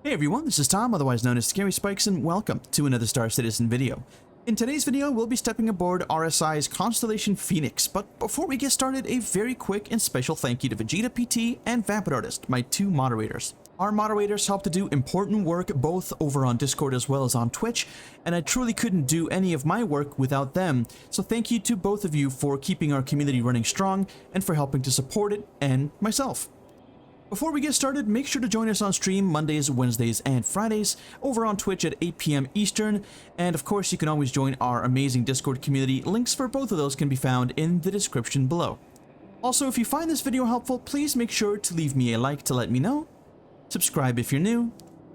Hey everyone, this is Tom, otherwise known as Scary Spikes, and welcome to another Star Citizen video. In today's video, we'll be stepping aboard RSI's Constellation Phoenix, but before we get started, a very quick and special thank you to Vegeta PT and Vapid Artist, my two moderators. Our moderators help to do important work both over on Discord as well as on Twitch, and I truly couldn't do any of my work without them, so thank you to both of you for keeping our community running strong and for helping to support it, and myself. Before we get started, make sure to join us on stream Mondays, Wednesdays, and Fridays over on Twitch at 8 p.m. Eastern, and of course you can always join our amazing Discord community. Links for both of those can be found in the description below. Also, if you find this video helpful, please make sure to leave me a like to let me know, subscribe if you're new,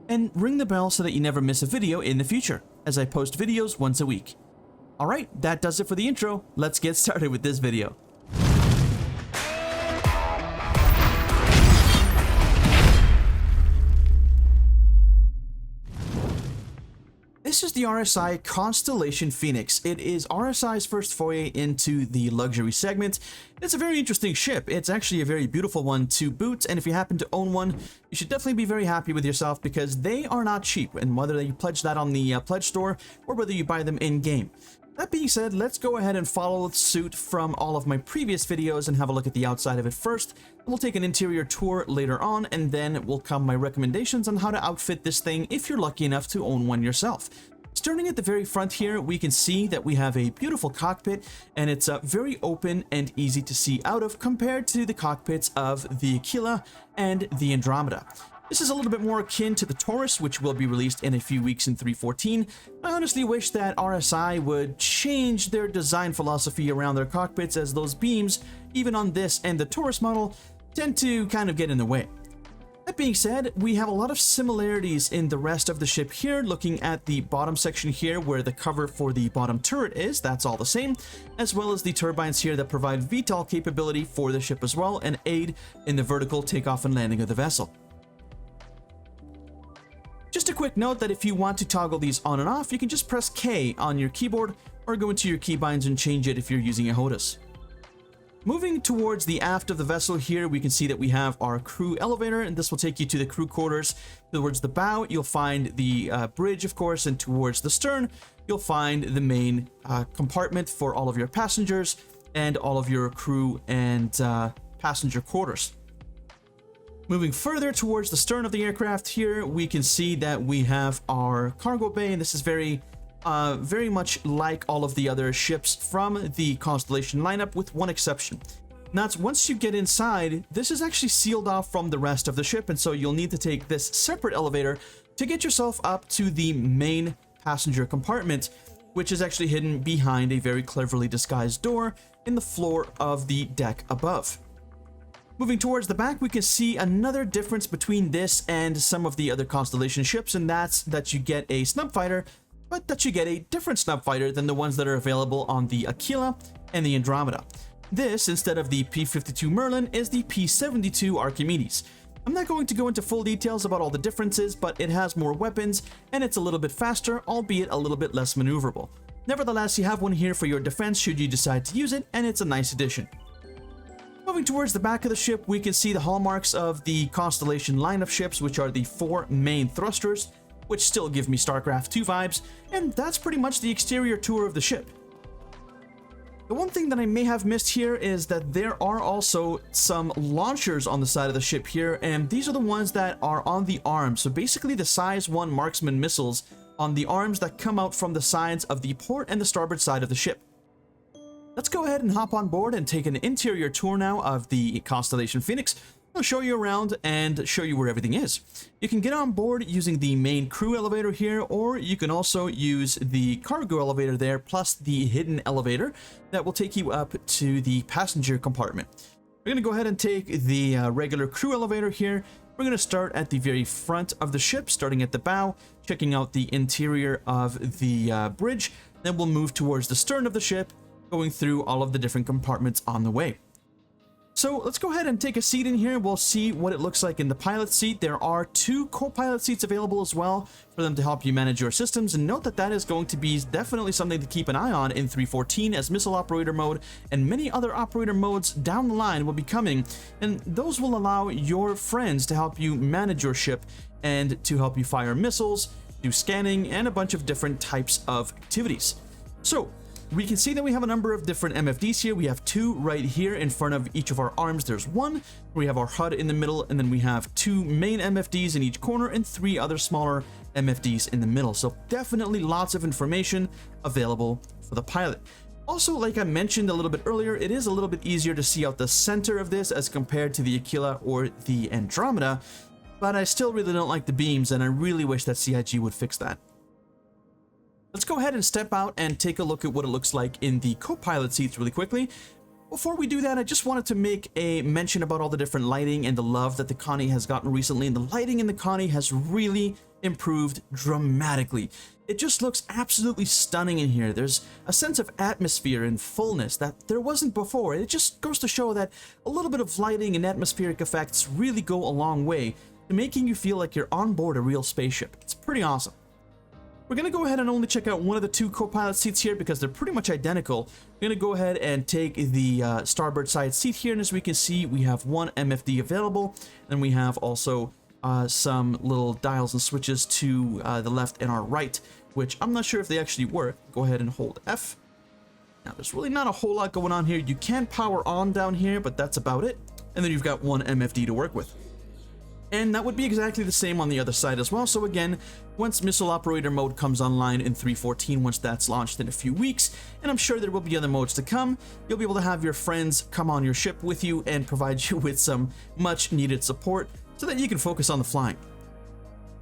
and ring the bell so that you never miss a video in the future, as I post videos once a week. Alright, that does it for the intro. Let's get started with this video. This is the RSI Constellation Phoenix. It is RSI's first foray into the luxury segment. It's a very interesting ship. It's actually a very beautiful one to boot, and if you happen to own one, you should definitely be very happy with yourself because they are not cheap, and whether you pledge that on the pledge store or whether you buy them in-game. That being said, let's go ahead and follow suit from all of my previous videos and have a look at the outside of it first. We'll take an interior tour later on, and then will come my recommendations on how to outfit this thing if you're lucky enough to own one yourself. Starting at the very front here, we can see that we have a beautiful cockpit, and it's very open and easy to see out of compared to the cockpits of the Aquila and the Andromeda. This is a little bit more akin to the Taurus, which will be released in a few weeks in 3.14. I honestly wish that RSI would change their design philosophy around their cockpits, as those beams, even on this and the Taurus model, tend to kind of get in the way. That being said, we have a lot of similarities in the rest of the ship here. Looking at the bottom section here where the cover for the bottom turret is, that's all the same, as well as the turbines here that provide VTOL capability for the ship as well and aid in the vertical takeoff and landing of the vessel. Just a quick note that if you want to toggle these on and off, you can just press K on your keyboard or go into your keybinds and change it if you're using a HOTAS. Moving towards the aft of the vessel here, we can see that we have our crew elevator, and this will take you to the crew quarters. Towards the bow, you'll find the bridge, of course, and towards the stern, you'll find the main compartment for all of your passengers and all of your crew and passenger quarters. Moving further towards the stern of the aircraft here, we can see that we have our cargo bay, and this is very much like all of the other ships from the Constellation lineup, with one exception. And that's once you get inside, this is actually sealed off from the rest of the ship, and so you'll need to take this separate elevator to get yourself up to the main passenger compartment, which is actually hidden behind a very cleverly disguised door in the floor of the deck above. Moving towards the back, we can see another difference between this and some of the other Constellation ships, and that's that you get a Snub Fighter, but that you get a different Snub Fighter than the ones that are available on the Aquila and the Andromeda. This, instead of the P-52 Merlin, is the P-72 Archimedes. I'm not going to go into full details about all the differences, but it has more weapons, and it's a little bit faster, albeit a little bit less maneuverable. Nevertheless, you have one here for your defense should you decide to use it, and it's a nice addition. Moving towards the back of the ship, we can see the hallmarks of the Constellation line of ships, which are the four main thrusters, which still give me StarCraft 2 vibes, and that's pretty much the exterior tour of the ship. The one thing that I may have missed here is that there are also some launchers on the side of the ship here, and these are the ones that are on the arms, so basically the size 1 marksman missiles on the arms that come out from the sides of the port and the starboard side of the ship. Let's go ahead and hop on board and take an interior tour now of the Constellation Phoenix. I'll show you around and show you where everything is. You can get on board using the main crew elevator here, or you can also use the cargo elevator there, plus the hidden elevator that will take you up to the passenger compartment. We're going to go ahead and take the regular crew elevator here. We're going to start at the very front of the ship, starting at the bow, checking out the interior of the bridge. Then we'll move towards the stern of the ship, going through all of the different compartments on the way. So let's go ahead and take a seat in here. We'll see what it looks like in the pilot seat. There are 2 co-pilot seats available as well for them to help you manage your systems. And note that that is going to be definitely something to keep an eye on in 3.14, as missile operator mode and many other operator modes down the line will be coming. And those will allow your friends to help you manage your ship and to help you fire missiles, do scanning, and a bunch of different types of activities. So we can see that we have a number of different MFDs here. We have 2 right here in front of each of our arms. There's 1, we have our HUD in the middle, and then we have 2 main MFDs in each corner and 3 other smaller MFDs in the middle. So definitely lots of information available for the pilot. Also, like I mentioned a little bit earlier, it is a little bit easier to see out the center of this as compared to the Aquila or the Andromeda, but I still really don't like the beams, and I really wish that CIG would fix that. Let's go ahead and step out and take a look at what it looks like in the co-pilot seats really quickly. Before we do that, I just wanted to make a mention about all the different lighting and the love that the Connie has gotten recently. And the lighting in the Connie has really improved dramatically. It just looks absolutely stunning in here. There's a sense of atmosphere and fullness that there wasn't before. It just goes to show that a little bit of lighting and atmospheric effects really go a long way to making you feel like you're on board a real spaceship. It's pretty awesome. We're going to go ahead and only check out one of the 2 co-pilot seats here because they're pretty much identical. We're going to go ahead and take the starboard side seat here, and as we can see, we have 1 MFD available, and we have also some little dials and switches to the left and our right, which I'm not sure if they actually work. Go ahead and hold F. Now, there's really not a whole lot going on here. You can power on down here, but that's about it. And then you've got 1 MFD to work with. And that would be exactly the same on the other side as well. So again, once missile operator mode comes online in 3.14, once that's launched in a few weeks, and I'm sure there will be other modes to come, you'll be able to have your friends come on your ship with you and provide you with some much needed support so that you can focus on the flying.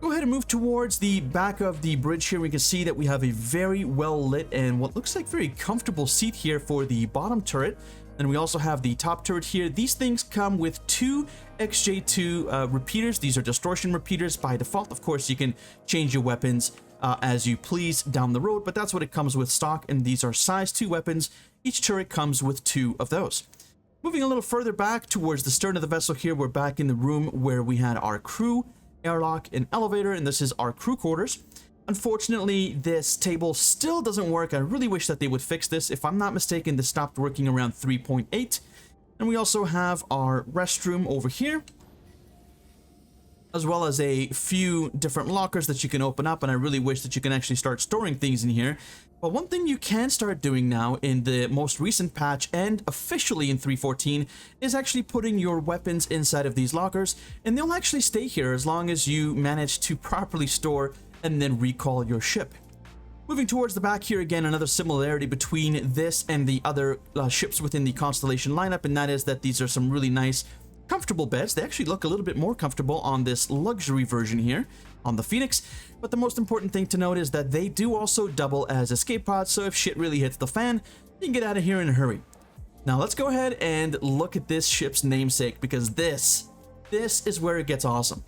Go ahead and move towards the back of the bridge here. We can see that we have a very well lit and what looks like very comfortable seat here for the bottom turret. And we also have the top turret here. These things come with 2 XJ2 repeaters. These are distortion repeaters by default. Of course, you can change your weapons as you please down the road, but that's what it comes with stock. And these are size 2 weapons. Each turret comes with 2 of those. Moving a little further back towards the stern of the vessel here, we're back in the room where we had our crew, airlock, and elevator, and this is our crew quarters. Unfortunately, this table still doesn't work. I really wish that they would fix this. If I'm not mistaken, this stopped working around 3.8. And we also have our restroom over here, as well as a few different lockers that you can open up. And I really wish that you can actually start storing things in here. But one thing you can start doing now in the most recent patch and officially in 3.14 is actually putting your weapons inside of these lockers. And they'll actually stay here as long as you manage to properly store and then recall your ship. Moving towards the back here, again, another similarity between this and the other ships within the Constellation lineup, and that is that these are some really nice, comfortable beds. They actually look a little bit more comfortable on this luxury version here on the Phoenix, but the most important thing to note is that they do also double as escape pods, so if shit really hits the fan, you can get out of here in a hurry. Now let's go ahead and look at this ship's namesake, because this is where it gets awesome.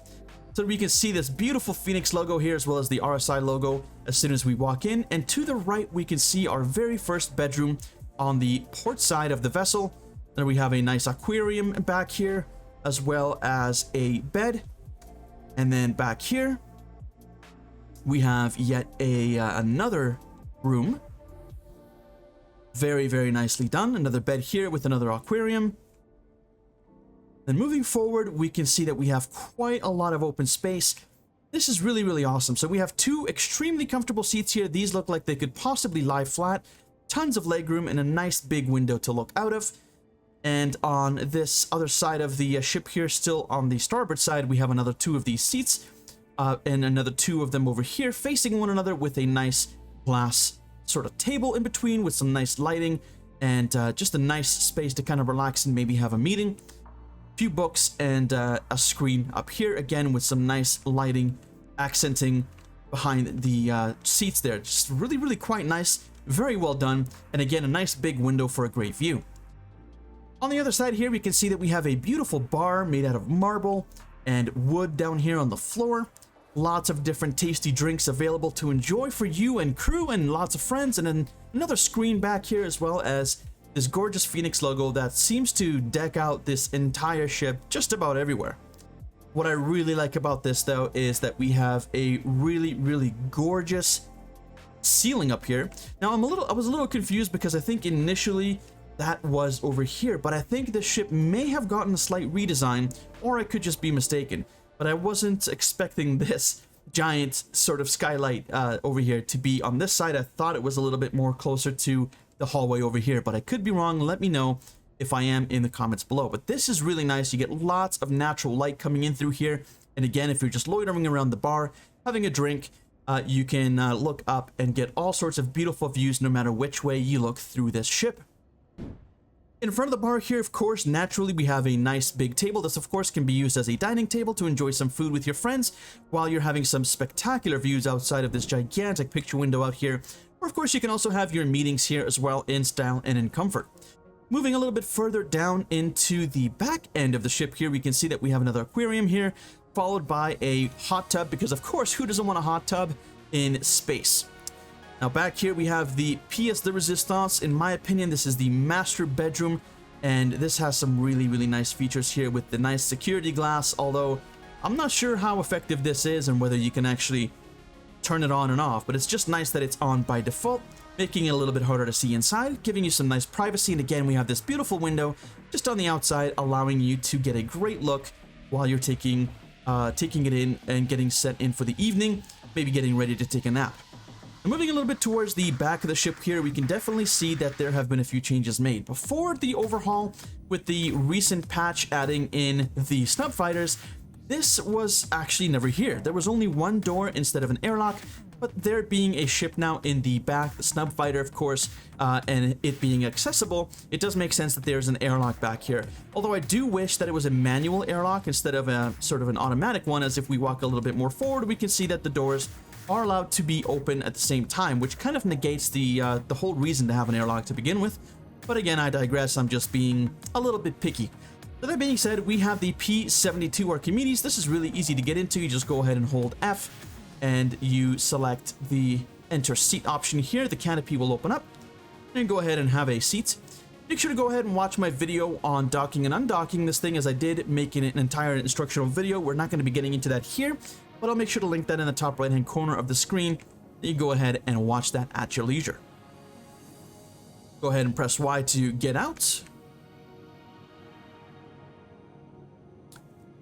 So we can see this beautiful Phoenix logo here, as well as the RSI logo as soon as we walk in. And to the right, we can see our very first bedroom on the port side of the vessel. Then we have a nice aquarium back here, as well as a bed. And then back here, we have yet another room. Very, very nicely done. Another bed here with another aquarium. Then moving forward, we can see that we have quite a lot of open space. This is really, really awesome. So we have 2 extremely comfortable seats here. These look like they could possibly lie flat. Tons of legroom and a nice big window to look out of. And on this other side of the ship here, still on the starboard side, we have another 2 of these seats. And another 2 of them over here facing one another with a nice glass sort of table in between with some nice lighting. And just a nice space to kind of relax and maybe have a meeting. Few books and a screen up here again with some nice lighting accenting behind the seats there. Just really, really quite nice, very well done, and again a nice big window for a great view. On the other side here, we can see that we have a beautiful bar made out of marble and wood down here on the floor. Lots of different tasty drinks available to enjoy for you and crew and lots of friends, and then another screen back here, as well as this gorgeous Phoenix logo that seems to deck out this entire ship just about everywhere. What I really like about this though is that we have a really gorgeous ceiling up here. Now I was a little confused because I think initially that was over here, but I think the ship may have gotten a slight redesign, or I could just be mistaken. But I wasn't expecting this giant sort of skylight over here to be on this side. I thought it was a little bit more closer to the hallway over here, but I could be wrong. Let me know if I am in the comments below. But this is really nice. You get lots of natural light coming in through here. And again, if you're just loitering around the bar, having a drink, you can look up and get all sorts of beautiful views no matter which way you look through this ship. In front of the bar here, of course, naturally we have a nice big table. This, of course, can be used as a dining table to enjoy some food with your friends while you're having some spectacular views outside of this gigantic picture window out here. Or, of course, you can also have your meetings here as well in style and in comfort. Moving a little bit further down into the back end of the ship here, we can see that we have another aquarium here, followed by a hot tub, because, of course, who doesn't want a hot tub in space? Now back here we have the pièce de résistance. In my opinion, this is the master bedroom, and this has some really nice features here with the nice security glass, although I'm not sure how effective this is and whether you can actually turn it on and off, but it's just nice that it's on by default, making it a little bit harder to see inside, giving you some nice privacy. And again, we have this beautiful window just on the outside, allowing you to get a great look while you're taking it in and getting set in for the evening, maybe getting ready to take a nap. Moving a little bit towards the back of the ship here, we can definitely see that there have been a few changes made. Before the overhaul with the recent patch adding in the Snub Fighters, this was actually never here. There was only one door instead of an airlock, but there being a ship now in the back, the Snub Fighter, of course, and it being accessible, it does make sense that there's an airlock back here. Although I do wish that it was a manual airlock instead of a sort of an automatic one, as if we walk a little bit more forward, we can see that the doors are allowed to be open at the same time, which kind of negates the whole reason to have an airlock to begin with. But again, I digress. I'm just being a little bit picky. So that being said, we have the P-72 Archimedes. This is really easy to get into. You just go ahead and hold F, and you select the enter seat option here. The canopy will open up, and go ahead and have a seat. Make sure to go ahead and watch my video on docking and undocking this thing, as I did make it an entire instructional video. We're not going to be getting into that here, but I'll make sure to link that in the top right hand corner of the screen. You go ahead and watch that at your leisure. Go ahead and press Y to get out.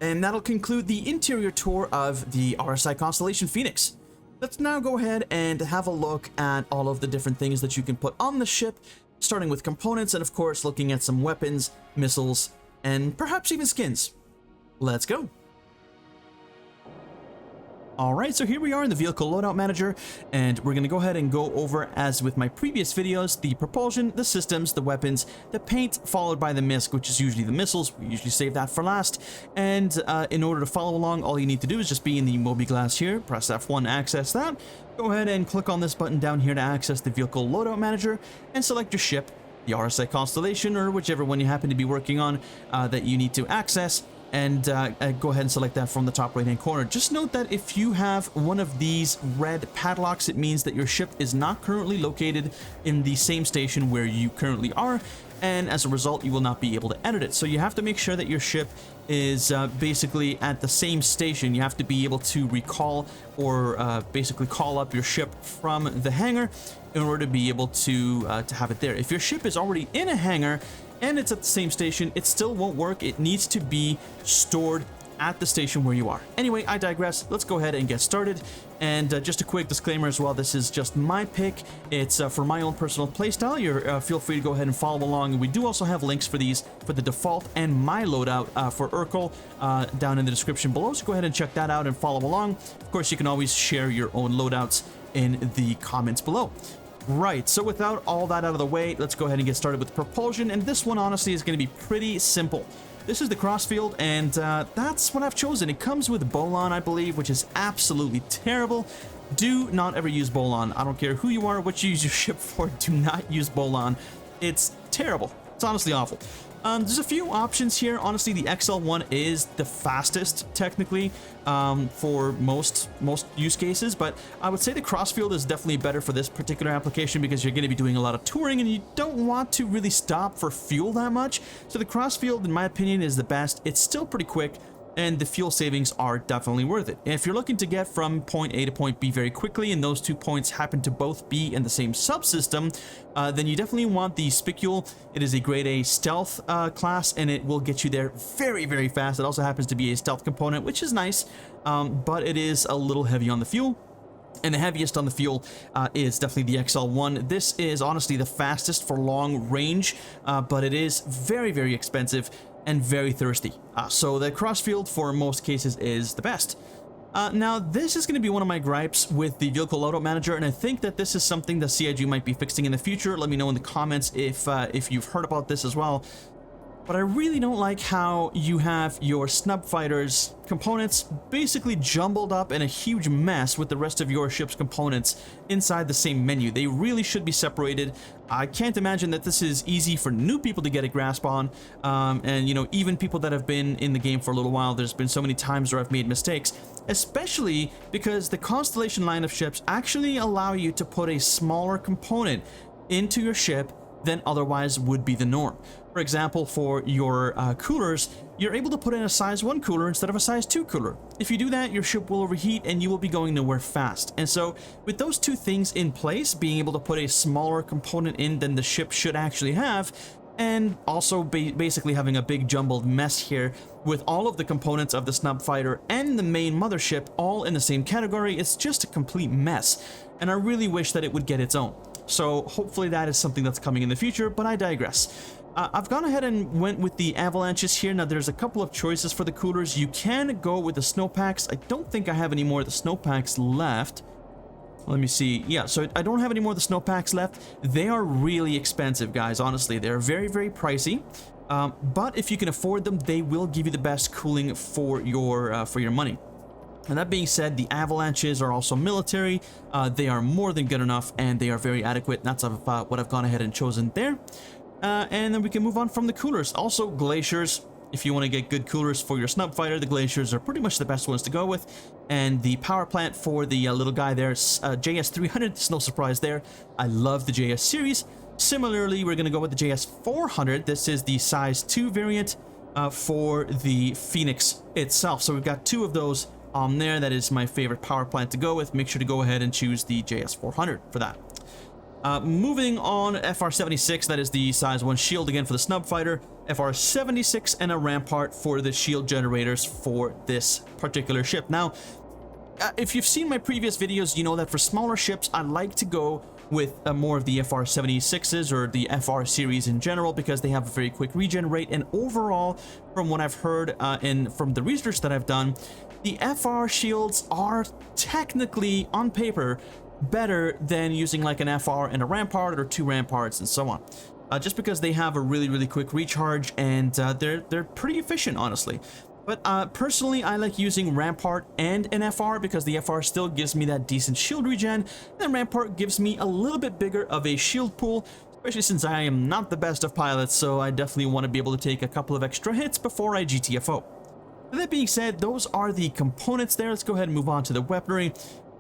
And that'll conclude the interior tour of the RSI Constellation Phoenix. Let's now go ahead and have a look at all of the different things that you can put on the ship, starting with components and of course looking at some weapons, missiles, and perhaps even skins. Let's go. Alright, so here we are in the Vehicle Loadout Manager, and we're going to go ahead and go over, as with my previous videos, the propulsion, the systems, the weapons, the paint, followed by the MISC, which is usually the missiles. We usually save that for last, and in order to follow along, all you need to do is just be in the mobi-glass here, press F1 to access that, go ahead and click on this button down here to access the Vehicle Loadout Manager, and select your ship, the RSI Constellation, or whichever one you happen to be working on that you need to access. And go ahead and select that from the top right hand corner. Just note that if you have one of these red padlocks, it means that your ship is not currently located in the same station where you currently are, and as a result you will not be able to edit it. So you have to make sure that your ship is basically at the same station. You have to be able to recall or basically call up your ship from the hangar in order to be able to have it there. If your ship is already in a hangar and it's at the same station, it still won't work. It needs to be stored at the station where you are. Anyway, I digress. Let's go ahead and get started. And just a quick disclaimer as well, this is just my pick. It's for my own personal playstyle. You're feel free to go ahead and follow along. And we do also have links for these for the default and my loadout for Urkel down in the description below. So go ahead and check that out and follow along. Of course, you can always share your own loadouts in the comments below. Right, so without all that out of the way, let's go ahead and get started with propulsion, and this one honestly is going to be pretty simple. This is the crossfield, and that's what I've chosen. It comes with Bolon, I believe, which is absolutely terrible. Do not ever use Bolon. I don't care who you are, what you use your ship for, do not use Bolon. It's terrible. It's honestly awful. There's a few options here. Honestly, the XL1 is the fastest, technically, for most use cases, but I would say the Crossfield is definitely better for this particular application because you're going to be doing a lot of touring and you don't want to really stop for fuel that much. So the Crossfield, in my opinion, is the best. It's still pretty quick, and the fuel savings are definitely worth it. And if you're looking to get from point A to point B very quickly, and those 2 points happen to both be in the same subsystem, then you definitely want the Spicule. It is a grade A stealth class, and it will get you there very, very fast. It also happens to be a stealth component, which is nice, but it is a little heavy on the fuel. And the heaviest on the fuel is definitely the XL1. This is honestly the fastest for long range, but it is very, very expensive and very thirsty. So the Crossfield for most cases is the best. Now, this is going to be one of my gripes with the Vehicle Loadout Manager, and I think that this is something that CIG might be fixing in the future. Let me know in the comments if you've heard about this as well. But I really don't like how you have your Snub Fighter's components basically jumbled up in a huge mess with the rest of your ship's components inside the same menu. They really should be separated. I can't imagine that this is easy for new people to get a grasp on. And, you know, even people that have been in the game for a little while, there's been so many times where I've made mistakes, especially because the Constellation line of ships actually allow you to put a smaller component into your ship than otherwise would be the norm. For example, for your coolers, you're able to put in a size 1 cooler instead of a size 2 cooler. If you do that, your ship will overheat and you will be going nowhere fast. And so with those two things in place, being able to put a smaller component in than the ship should actually have, and also basically having a big jumbled mess here with all of the components of the Snub Fighter and the main mothership all in the same category, it's just a complete mess. And I really wish that it would get its own. So hopefully that is something that's coming in the future, but I digress. I've gone ahead and went with the avalanches here. Now there's a couple of choices for the coolers. You can go with the snowpacks. I don't think I have any more of the snowpacks left. Let me see. Yeah, so I don't have any more of the snowpacks left. They are really expensive, guys. Honestly, they're very, very pricey. But if you can afford them, they will give you the best cooling for your money. And that being said, the avalanches are also military. They are more than good enough, and they are very adequate. That's what I've gone ahead and chosen there. And then we can move on from the coolers. Also, glaciers. If you want to get good coolers for your Snub Fighter, the glaciers are pretty much the best ones to go with. And the power plant for the little guy there, JS300, there's no surprise there. I love the JS series. Similarly, we're going to go with the JS400. This is the size 2 variant for the Phoenix itself. So we've got 2 of those on there. That is my favorite power plant to go with. Make sure to go ahead and choose the JS400 for that. Moving on, FR76, that is the size 1 shield again for the Snub Fighter, FR76, and a rampart for the shield generators for this particular ship. Now, if you've seen my previous videos, you know that for smaller ships, I like to go with more of the FR76s or the FR series in general because they have a very quick regen rate, and overall, from what I've heard and from the research that I've done, the FR shields are technically, on paper, better than using like an FR and a rampart or 2 ramparts and so on, just because they have a really, really quick recharge, and they're pretty efficient, honestly. But personally, I like using rampart and an FR because the FR still gives me that decent shield regen, and rampart gives me a little bit bigger of a shield pool, especially since I am not the best of pilots, so I definitely want to be able to take a couple of extra hits before I GTFO. That being said, those are the components there. Let's go ahead and move on to the weaponry.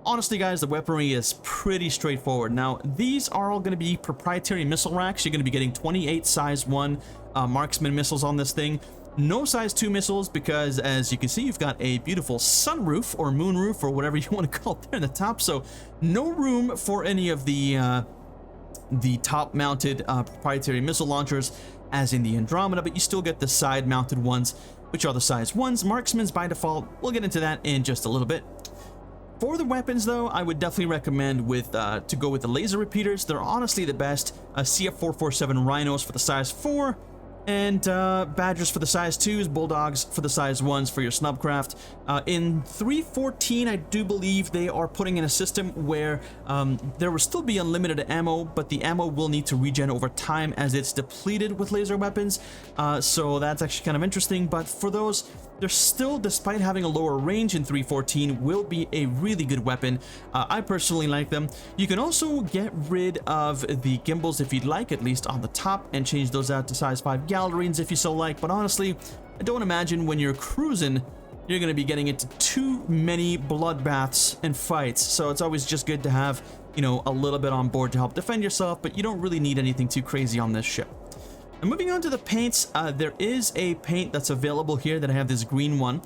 Honestly, guys, the weaponry is pretty straightforward. Now, these are all going to be proprietary missile racks. You're going to be getting 28 size 1 marksman missiles on this thing. No size 2 missiles because, as you can see, you've got a beautiful sunroof or moonroof or whatever you want to call it there in the top. So no room for any of the top-mounted proprietary missile launchers as in the Andromeda, but you still get the side-mounted ones, which are the size 1s. Marksman's by default. We'll get into that in just a little bit. For the weapons, though, I would definitely recommend to go with the laser repeaters. They're honestly the best. CF447 Rhinos for the size 4, and Badgers for the size 2s, Bulldogs for the size 1s for your Snubcraft. In 3.14, I do believe they are putting in a system where there will still be unlimited ammo, but the ammo will need to regen over time as it's depleted with laser weapons. So that's actually kind of interesting. But for those, they're still, despite having a lower range in 314, will be a really good weapon. I personally like them. You can also get rid of the gimbals if you'd like, at least on the top, and change those out to size 5 gallerines if you so like. But honestly, I don't imagine when you're cruising, you're going to be getting into too many bloodbaths and fights. So it's always just good to have, you know, a little bit on board to help defend yourself, but you don't really need anything too crazy on this ship. And moving on to the paints, there is a paint that's available here that I have, this green one,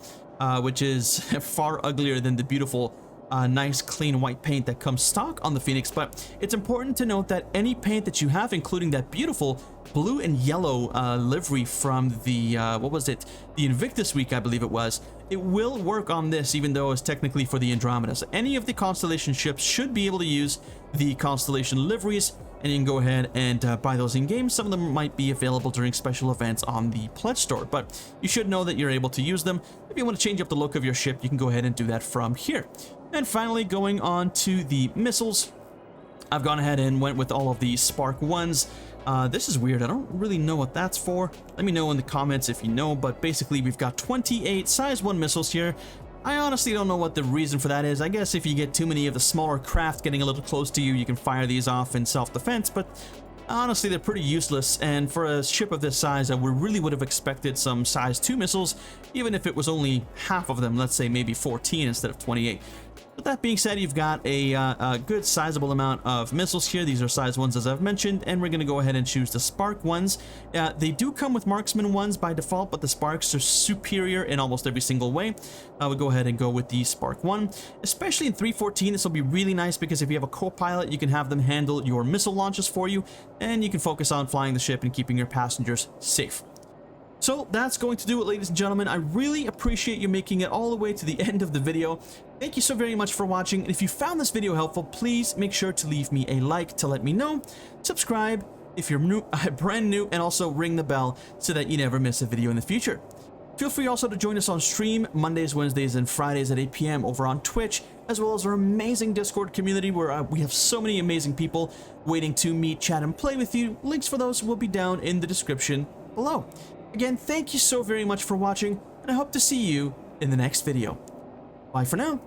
which is far uglier than the beautiful, nice clean white paint that comes stock on the Phoenix. But it's important to note that any paint that you have, including that beautiful blue and yellow livery from the, what was it? The Invictus week, I believe it was. It will work on this, even though it's technically for the Andromeda. So any of the Constellation ships should be able to use the Constellation liveries, and you can go ahead and buy those in game. Some of them might be available during special events on the pledge store, but you should know that you're able to use them. If you want to change up the look of your ship, you can go ahead and do that from here. And finally, going on to the missiles, I've gone ahead and went with all of the Spark 1s. This is weird. I don't really know what that's for. Let me know in the comments if you know, but basically we've got 28 size 1 missiles here. I honestly don't know what the reason for that is. I guess if you get too many of the smaller craft getting a little close to you, you can fire these off in self-defense, but honestly, they're pretty useless, and for a ship of this size, we really would have expected some size 2 missiles, even if it was only half of them, let's say maybe 14 instead of 28. But that being said, you've got a good sizable amount of missiles here. These are size 1s as I've mentioned, and we're going to go ahead and choose the Spark 1s. They do come with Marksman 1s by default, but the Sparks are superior in almost every single way. We'll go ahead and go with the Spark 1. Especially in 314, this will be really nice because if you have a co-pilot, you can have them handle your missile launches for you, and you can focus on flying the ship and keeping your passengers safe. So that's going to do it, ladies and gentlemen. I really appreciate you making it all the way to the end of the video. Thank you so very much for watching, and if you found this video helpful, please make sure to leave me a like to let me know, subscribe if you're new, brand new, and also ring the bell so that you never miss a video in the future. Feel free also to join us on stream Mondays, Wednesdays, and Fridays at 8 p.m. over on Twitch, as well as our amazing Discord community where we have so many amazing people waiting to meet, chat, and play with you. Links for those will be down in the description below. Again, thank you so very much for watching, and I hope to see you in the next video. Bye for now.